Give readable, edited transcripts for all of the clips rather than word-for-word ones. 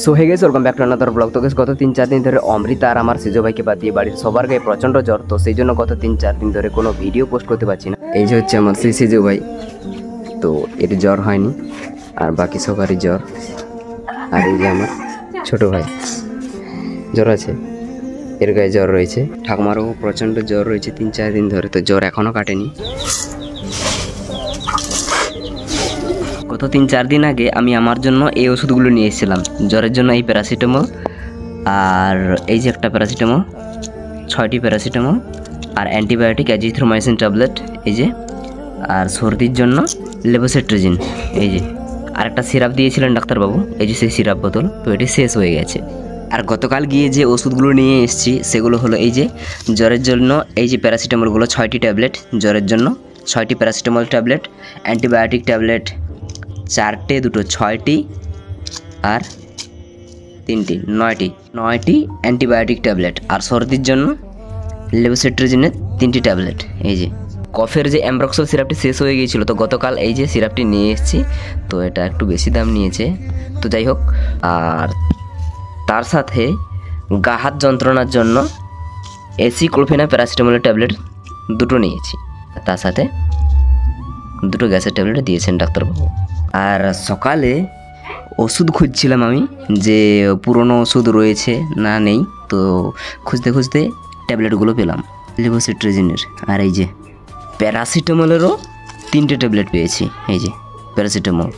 So hey guys, welcome back to another blog. তো guys, গত 3-4 দিন ধরে অমৃতা আর আমার সেজো ভাইকে বাদ দিয়ে বাড়ির সবার গায়ে প্রচন্ড জ্বর। তো সেই জন্য গত 3-4 দিন ধরে কোনো ভিডিও পোস্ট করতে পারছি না। এই যে হচ্ছে আমার সেই সেজো ভাই, তো এর জ্বর হয়নি, আর বাকি সবারই জ্বর। আর এই যে আমার ছোট ভাই জ্বর আছে, এর গায়ে জ্বর রয়েছে। ঠাকুমারও প্রচন্ড জ্বর রয়েছে 3-4 দিন ধরে, তো জ্বর এখনও কাটেনি। গত 3-4 দিন আগে আমি আমার জন্য এই ওষুধগুলো নিয়ে এসেছিলাম জ্বরের জন্য। এই প্যারাসিটামল, আর এই যে একটা প্যারাসিটামল, 6টি প্যারাসিটামল, আর অ্যান্টিবায়োটিক অ্যাজিথ্রোমাইসিন ট্যাবলেট এই যে, আর সর্দির জন্য লেভোসিট্রিজিন এই যে, আর একটা সিরাপ দিয়েছিলেন ডাক্তারবাবু, এই যে সেই সিরাপ বোতল। তো এটি শেষ হয়ে গেছে। আর গতকাল গিয়ে যে ওষুধগুলো নিয়ে এসেছি সেগুলো হলো এই যে জ্বরের জন্য এই যে প্যারাসিটামলগুলো 6টি ট্যাবলেট জ্বরের জন্য, 6টি প্যারাসিটামল ট্যাবলেট, অ্যান্টিবায়োটিক ট্যাবলেট 4টে, 2টো 6টি, আর 3টি 9টি অ্যান্টিবায়োটিক ট্যাবলেট, আর সর্দির জন্য লেভোসিট্রিজিনের 3টি ট্যাবলেট। এই যে কফের যে অ্যামব্রক্সল সিরাপটি শেষ হয়ে গিয়েছিল, তো গতকাল এই যে সিরাপটি নিয়ে এসেছি। তো এটা একটু বেশি দাম নিয়েছে, তো যাই হোক। আর তার সাথে গা হাত যন্ত্রণার জন্য এসিক্লোফেনা প্যারাসিটামলের ট্যাবলেট 2টো নিয়েছি। তার সাথে 2টো গ্যাসের ট্যাবলেট দিয়েছেন ডাক্তারবাবু। আর সকালে ওষুধ খুঁজছিলাম আমি, যে পুরনো ওষুধ রয়েছে না নেই, তো খুঁজতে খুঁজতে ট্যাবলেটগুলো পেলাম লেভোসিট্রিজিনের। আর এই যে প্যারাসিটামলেরও 3টে ট্যাবলেট পেয়েছি। এই যে প্যারাসিটামল,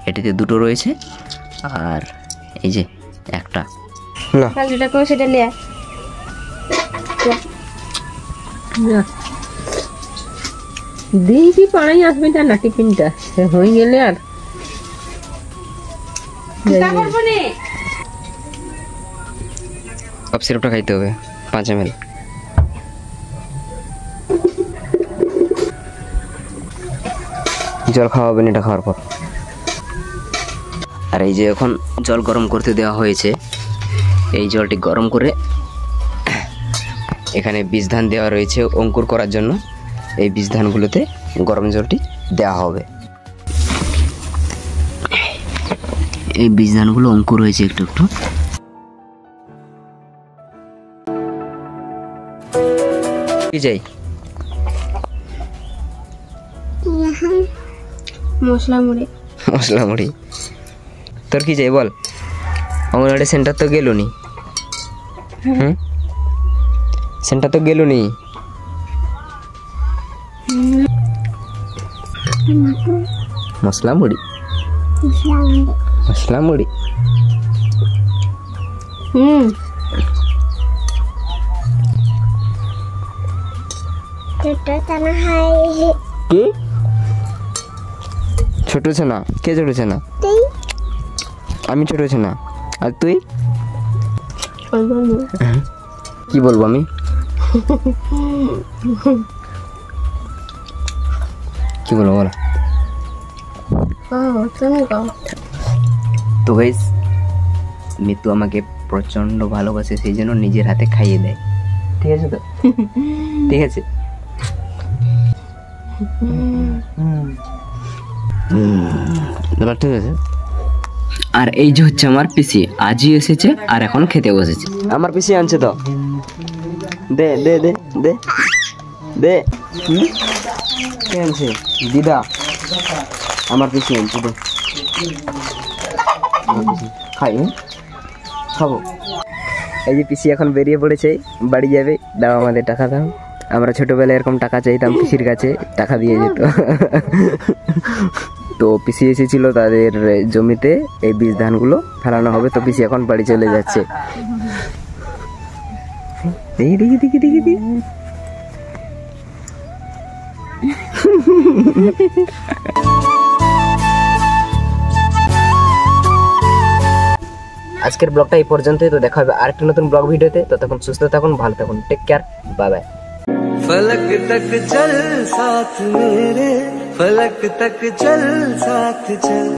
এটিতে 2টো রয়েছে, আর এই যে একটা। দেখি পাড়াই আসবে না টিফিনটা হয়ে গেলে আর কফ সিরাপটা খাইতে হবে 5 ml। জল খাওয়া হবে না এটা খাওয়ার পর। আর এই যে এখন জল গরম করতে দেওয়া হয়েছে, এই জলটি গরম করে এখানে বীজ ধান দেওয়া রয়েছে অঙ্কুর করার জন্য। এই বীজ ধানগুলোতে গরম জলটি দেওয়া হবে। এই বীজ ধানগুলো অঙ্কুর হয়েছে একটু একটু। কি যাই মশলা মুড়ি তোর কি চাই বল? অঙ্গনওয়াড়ি সেন্টার তো গেল নি, সেন্টার তো গেল নি। মশলা মুড়ি কি ছোট ছেনা? কে ছোট ছেনা? আমি ছোট ছেনা। আর তুই? কি বলবো আমি? কি বলবো বলো? তো গাইস, মিতু আমাকে প্রচন্ড ভালোবাসে, সেই জন্য নিজের হাতে খাইয়ে দেয়। ঠিক আছে তো? ঠিক আছে। ঠিক আছে। আর এই যে হচ্ছে আমার পিসি, আজই এসেছে আর এখন খেতে বসেছে। আমার পিসি আনছে তো, দে দে দে দে দে। কে আনছে? দিদা। আমার পিসি আনছে, দে খাই, খাবো। এই যে পিসি এখন বেরিয়ে পড়েছে, বাড়ি যাবে। দাও আমাদের টাকা দাও। আমরা ছোটবেলায় এরকম টাকা চাইতাম পিসির কাছে, টাকা দিয়ে যেত। তো পিসি এসেছিল তাদের জমিতে, এই বীজ ধানগুলো ফেলানো হবে। তো পিসি এখন বাড়ি চলে যাচ্ছে। দেখি দেখি দেখি দেখি দেখি। আজকের ব্লগটা এই পর্যন্তই। তো দেখা হবে আরেকটা নতুন ব্লগ ভিডিওতে। তো তখন সুস্থ থাকুন, ভালো থাকুন, টেক কেয়ার, বাই বাই। फलक तक चल साथ मेरे, फलक तक चल साथ चल।